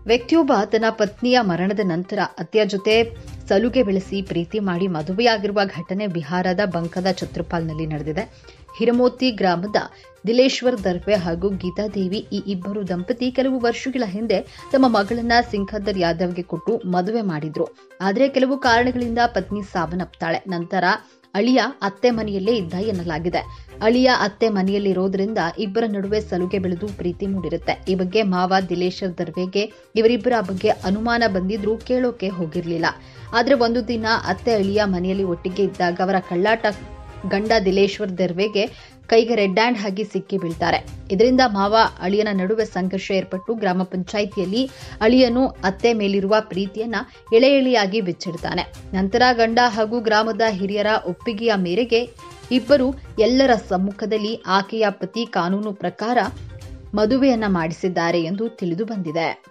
ವ್ಯಕ್ತಿಯೊಬ್ಬ ತನ್ನ ಪತ್ನಿಯ ಮರಣದ ನಂತರ ಅತ್ತೆಯ ಜೊತೆ ಸಲುಗೆ ಬೆಳೆಸಿ ಪ್ರೀತಿ ಮಾಡಿ ಮದುವೆಯಾಗಿರುವ ಘಟನೆ ಬಿಹಾರದ ಬಂಕದ ಛತ್ರಪಾಲ್ನಲ್ಲಿ ನಡೆದಿದೆ. ಹಿರಮೋತಿ ಗ್ರಾಮದ ದಿಲೇಶ್ವರ್ ದರ್ವೆ ಹಾಗೂ ಗೀತಾದೇವಿ ಈ ಇಬ್ಬರು ದಂಪತಿ ಕೆಲವು ವರ್ಷಗಳ ಹಿಂದೆ ತಮ್ಮ ಮಗಳನ್ನ ಸಿಂಘದ್ದರ್ ಯಾದವ್ಗೆ ಕೊಟ್ಟು ಮದುವೆ ಮಾಡಿದ್ರು. ಆದರೆ ಕೆಲವು ಕಾರಣಗಳಿಂದ ಪತ್ನಿ ಸಾವನ್ನಪ್ತಾಳೆ. ನಂತರ ಅಳಿಯ ಅತ್ತೆ ಮನೆಯಲ್ಲೇ ಇದ್ದ ಎನ್ನಲಾಗಿದೆ. ಅಳಿಯ ಅತ್ತೆ ಮನೆಯಲ್ಲಿರೋದ್ರಿಂದ ಇಬ್ಬರ ನಡುವೆ ಸಲುಗೆ ಬೆಳೆದು ಪ್ರೀತಿ ಮೂಡಿರುತ್ತೆ. ಈ ಬಗ್ಗೆ ಮಾವ ದಿಲೇಶ್ವರ್ ದರ್ವೆಗೆ ಇವರಿಬ್ಬರ ಬಗ್ಗೆ ಅನುಮಾನ ಬಂದಿದ್ರೂ ಕೇಳೋಕೆ ಹೋಗಿರ್ಲಿಲ್ಲ. ಆದ್ರೆ ಒಂದು ದಿನ ಅತ್ತೆ ಅಳಿಯ ಮನೆಯಲ್ಲಿ ಒಟ್ಟಿಗೆ ಇದ್ದಾಗ ಅವರ ಕಳ್ಳಾಟ ಗಂಡ ದಿಲೇಶ್ವರ್ ದರ್ವೆಗೆ ಕೈಗೆ ರೆಡ್ ಹ್ಯಾಂಡ್ ಆಗಿ ಸಿಕ್ಕಿ ಬೀಳ್ತಾರೆ. ಇದರಿಂದ ಮಾವ ಅಳಿಯನ ನಡುವೆ ಸಂಘರ್ಷ ಏರ್ಪಟ್ಟು ಗ್ರಾಮ ಪಂಚಾಯಿತಿಯಲ್ಲಿ ಅಳಿಯನು ಅತ್ತೆ ಮೇಲಿರುವ ಪ್ರೀತಿಯನ್ನ ಎಳೆ ಎಳೆಯಾಗಿ ಬಿಚ್ಚಿಡ್ತಾನೆ. ನಂತರ ಗಂಡ ಹಾಗೂ ಗ್ರಾಮದ ಹಿರಿಯರ ಒಪ್ಪಿಗೆಯ ಮೇರೆಗೆ ಇಬ್ಬರು ಎಲ್ಲರ ಸಮ್ಮುಖದಲ್ಲಿ ಆಕೆಯ ಪತಿ ಕಾನೂನು ಪ್ರಕಾರ ಮದುವೆಯನ್ನ ಮಾಡಿಸಿದ್ದಾರೆ ಎಂದು ತಿಳಿದು ಬಂದಿದೆ.